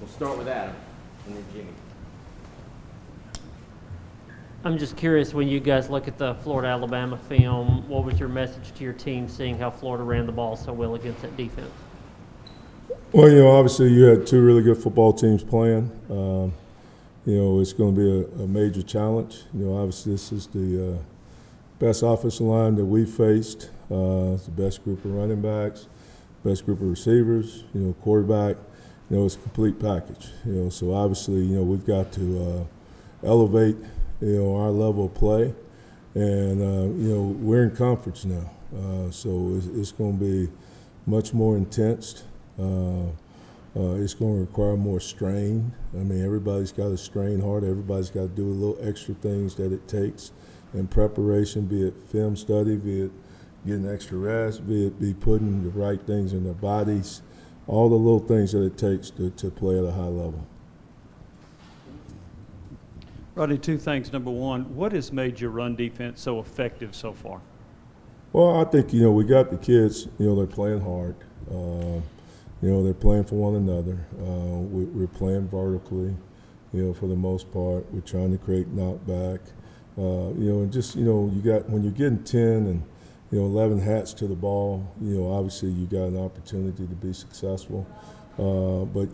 We'll start with Adam and then Jimmy. I'm just curious, when you guys look at the Florida-Alabama film, what was your message to your team seeing how Florida ran the ball so well against that defense? Well, obviously you had two really good football teams playing. It's going to be a major challenge. Obviously this is the best offensive line that we've faced. It's the best group of running backs, best group of receivers, quarterback. It's a complete package. So obviously, we've got to elevate, our level of play. And, we're in conference now. So it's going to be much more intense. It's going to require more strain. I mean, everybody's got to strain hard. Everybody's got to do a little extra things that it takes in preparation, be it film study, be it getting extra rest, be it be putting the right things in their bodies, all the little things that it takes to play at a high level. Rodney, two things. Number one, what has made your run defense so effective so far? Well, I think, we got the kids, they're playing hard. They're playing for one another. We're playing vertically, for the most part. We're trying to create knockback. And just, you got, when you're getting 10 and, 11 hats to the ball, obviously you got an opportunity to be successful. But,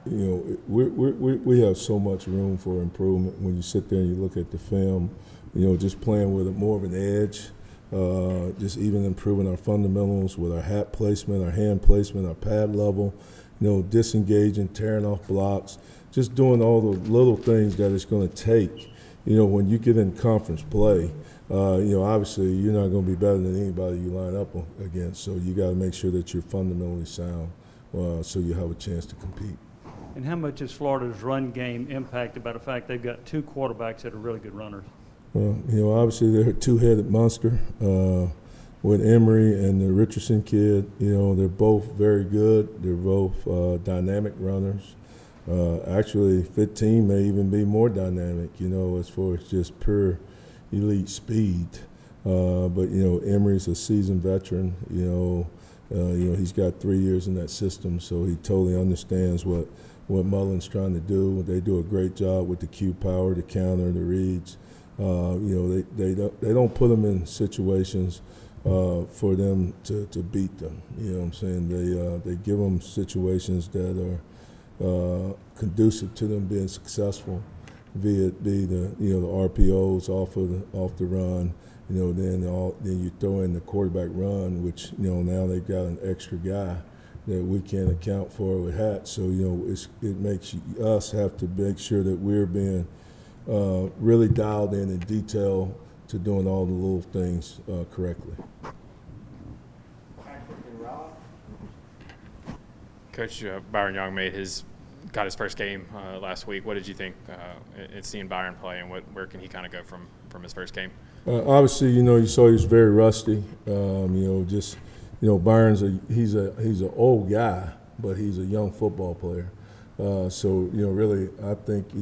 we have so much room for improvement. When you sit there and you look at the film, just playing with more of an edge. Just even improving our fundamentals with our hat placement, our hand placement, our pad level, disengaging, tearing off blocks, just doing all the little things that it's going to take. When you get in conference play, obviously you're not going to be better than anybody you line up against. So you got to make sure that you're fundamentally sound so you have a chance to compete. And how much is Florida's run game impacted by the fact they've got two quarterbacks that are really good runners? Well, obviously they're a two-headed monster with Emory and the Richardson kid. They're both very good. They're both dynamic runners. Actually, 15 may even be more dynamic, as far as just pure elite speed. But, Emory's a seasoned veteran. He's got 3 years in that system, so he totally understands what Mullen's trying to do. They do a great job with the Q power, the counter, the reads. They don't put them in situations for them to beat them. You know what I'm saying? They give them situations that are conducive to them being successful, be the RPOs off the run. Then you throw in the quarterback run, which now they've got an extra guy that we can't account for with hats. So it makes us have to make sure that we're being really dialed in detail to doing all the little things correctly. Coach, Byron Young got his first game last week. What did you think in seeing Byron play, and where can he kind of go from his first game? Obviously, you saw he was very rusty. Byron's he's an old guy, but he's a young football player. So really, I think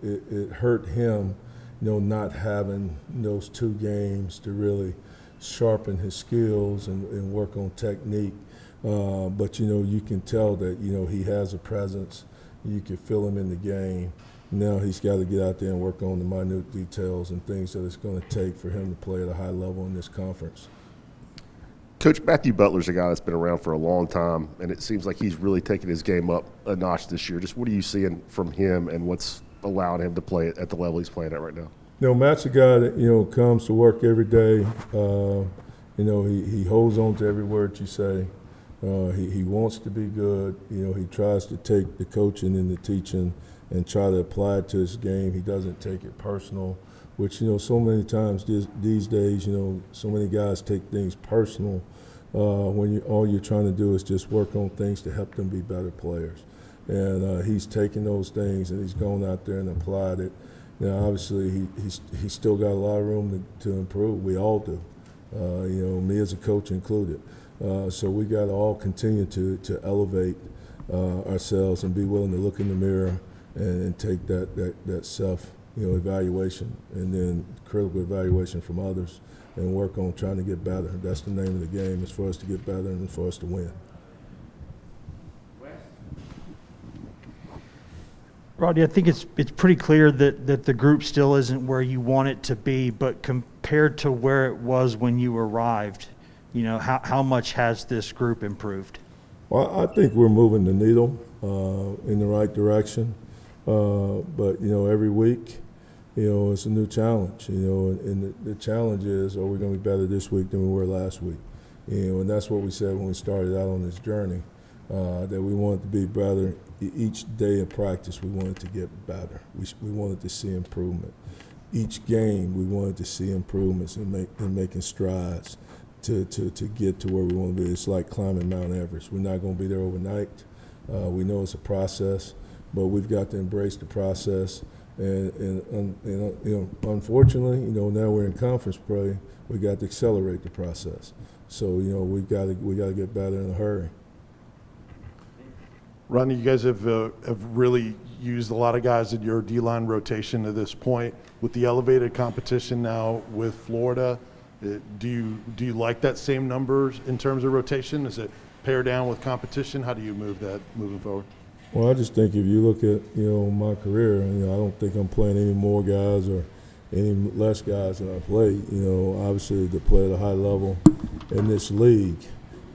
it hurt him, not having those 2 games to really sharpen his skills and work on technique. But you can tell that he has a presence. You can feel him in the game. Now he's got to get out there and work on the minute details and things that it's going to take for him to play at a high level in this conference. Coach, Matthew Butler's a guy that's been around for a long time, and it seems like he's really taken his game up a notch this year. Just what are you seeing from him, and what's allowing him to play at the level he's playing at right now? Matt's a guy that comes to work every day. He holds on to every word you say. He wants to be good. He tries to take the coaching and the teaching and try to apply it to his game. He doesn't take it personal, which, so many times these days, so many guys take things personal when all you're trying to do is just work on things to help them be better players. And he's taken those things and he's gone out there and applied it. Now, obviously, he's still got a lot of room to improve. We all do, me as a coach included. So we got to all continue to elevate ourselves and be willing to look in the mirror and take that self evaluation and then critical evaluation from others and work on trying to get better. That's the name of the game, is for us to get better and for us to win. Rodney, I think it's pretty clear that the group still isn't where you want it to be, but compared to where it was when you arrived, how much has this group improved? Well, I think we're moving the needle in the right direction. But every week, it's a new challenge. And the challenge is, are we going to be better this week than we were last week? And that's what we said when we started out on this journey, that we wanted to be better. Each day of practice, we wanted to get better. We wanted to see improvement. Each game, we wanted to see improvements and making strides to get to where we want to be. It's like climbing Mount Everest. We're not going to be there overnight. We know it's a process, but we've got to embrace the process. And unfortunately, now we're in conference play. We got to accelerate the process. So we got to get better in a hurry. Rodney, you guys have really used a lot of guys in your D-line rotation to this point. With the elevated competition now with Florida, do you like that same numbers in terms of rotation? Is it pare down with competition? How do you move that moving forward? Well, I just think if you look at my career, I don't think I'm playing any more guys or any less guys than I played. Obviously to play at a high level in this league,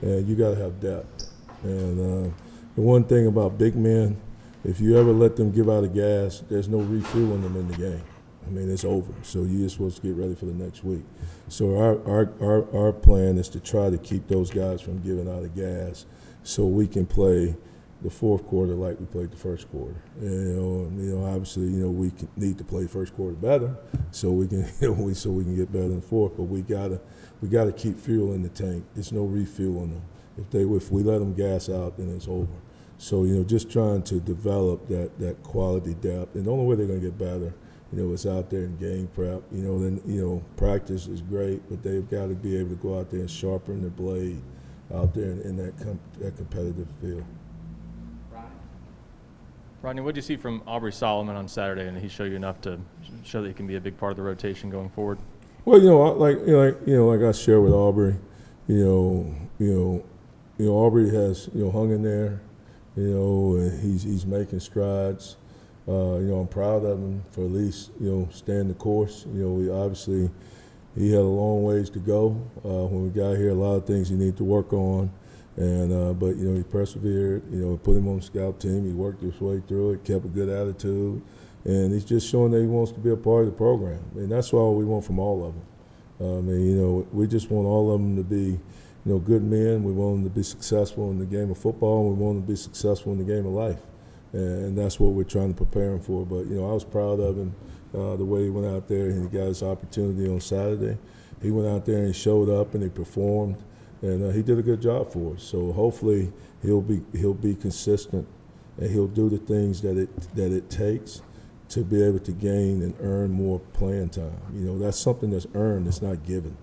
you got to have depth. And the one thing about big men, if you ever let them give out of gas, there's no refueling them in the game. It's over. So you're just supposed to get ready for the next week. So our plan is to try to keep those guys from giving out of gas, so we can play the fourth quarter like we played the first quarter. Obviously, we need to play first quarter better, so we can so we can get better in the fourth. But we gotta keep fuel in the tank. There's no refueling them. If we let them gas out, then it's over. So just trying to develop that quality depth, and the only way they're gonna get better, is out there in game prep. Then practice is great, but they've got to be able to go out there and sharpen their blade out there in that competitive field. Rodney, what did you see from Aubrey Solomon on Saturday, and did he show you enough to show that he can be a big part of the rotation going forward? Well, like I shared with Aubrey, Aubrey has hung in there, and he's making strides. I'm proud of him for at least staying the course. We obviously he had a long ways to go when we got here. A lot of things he needed to work on. But he persevered. Put him on the scout team. He worked his way through it, kept a good attitude, and he's just showing that he wants to be a part of the program. And that's all we want from all of them. We just want all of them to be, good men. We want them to be successful in the game of football, and we want them to be successful in the game of life. And that's what we're trying to prepare him for. But I was proud of him the way he went out there and he got his opportunity on Saturday. He went out there and he showed up and he performed. And he did a good job for us. So hopefully he'll be consistent, and he'll do the things that it takes to be able to gain and earn more playing time. That's something that's earned. It's not given.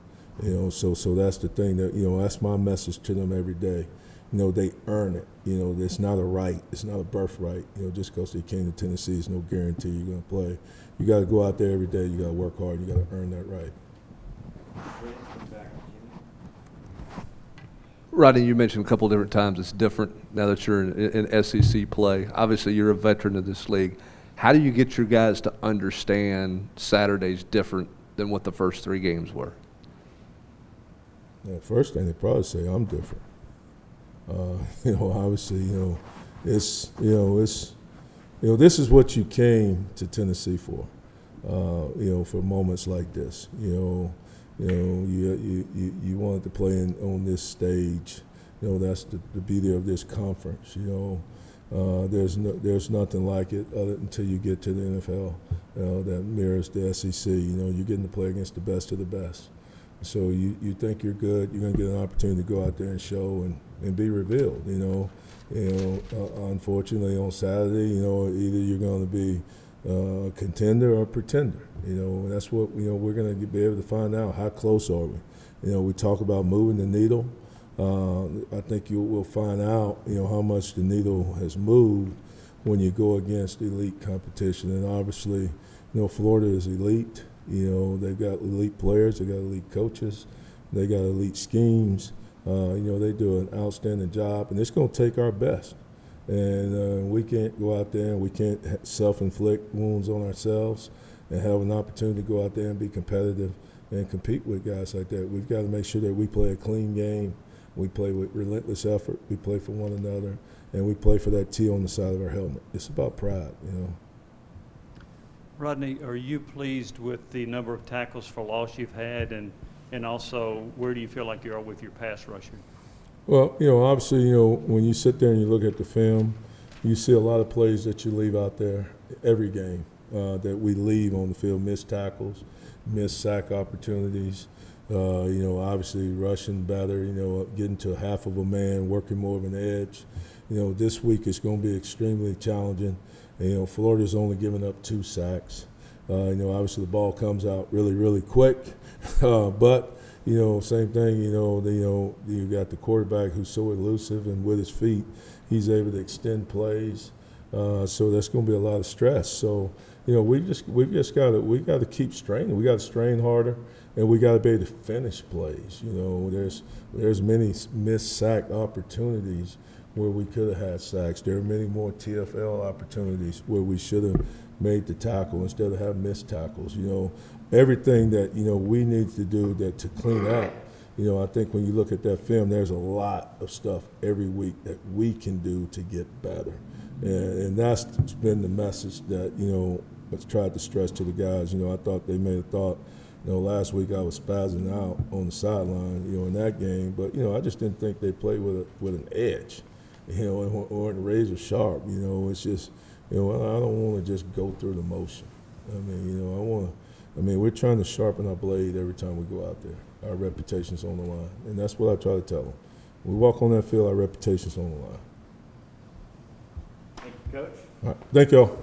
So that's the thing that that's my message to them every day. They earn it. It's not a right. It's not a birthright. Just because they came to Tennessee is no guarantee you're going to play. You got to go out there every day. You got to work hard. You got to earn that right. Rodney, you mentioned a couple different times it's different now that you're in SEC play. Obviously, you're a veteran of this league. How do you get your guys to understand Saturday's different than what the first three games were? Yeah, first thing they probably say, I'm different. Obviously, this is what you came to Tennessee for. For moments like this. You wanted to play on this stage. That's the beauty of this conference. There's nothing like it until you get to the NFL. That mirrors the SEC. You're getting to play against the best of the best. So you think you're good. You're going to get an opportunity to go out there and show and be revealed. Unfortunately on Saturday, either you're going to be a contender or a pretender. That's what we're going to be able to find out. How close are we? We talk about moving the needle. I think you will find out, how much the needle has moved when you go against elite competition. And obviously, Florida is elite. They've got elite players. They got elite coaches. They got elite schemes. They do an outstanding job, and it's going to take our best. And we can't go out there and we can't self-inflict wounds on ourselves and have an opportunity to go out there and be competitive and compete with guys like that. We've got to make sure that we play a clean game. We play with relentless effort. We play for one another, and we play for that T on the side of our helmet. It's about pride, you know. Rodney, are you pleased with the number of tackles for loss you've had, and also where do you feel like you are with your pass rushing? Well, you know, obviously, you know, when you sit there and you look at the film, you see a lot of plays that you leave out there every game that we leave on the field, missed tackles, missed sack opportunities, you know, obviously rushing better, you know, getting to half of a man, working more of an edge. You know, this week it's going to be extremely challenging. And, you know, Florida's only given up 2 sacks. You know, obviously the ball comes out really, really quick, but you know, same thing, you know, you got the quarterback who's so elusive, and with his feet, he's able to extend plays. So that's going to be a lot of stress. So, you know, we've just got to keep straining. We got to strain harder, and we got to be able to finish plays. You know, there's many missed sack opportunities where we could have had sacks. There are many more TFL opportunities where we should have made the tackle instead of having missed tackles. You know, everything that, you know, we need to do to clean up. You know, I think when you look at that film, there's a lot of stuff every week that we can do to get better. And that's been the message that, you know, I've tried to stress to the guys. You know, I thought they may have thought, you know, last week I was spazzing out on the sideline, you know, in that game. But, you know, I just didn't think they played with an edge, you know, and weren't razor sharp. You know, it's just, you know, I don't want to just go through the motion. I mean, you know, we're trying to sharpen our blade every time we go out there. Our reputation's on the line. And that's what I try to tell them. We walk on that field, our reputation's on the line. Thank you, Coach. All right. Thank y'all.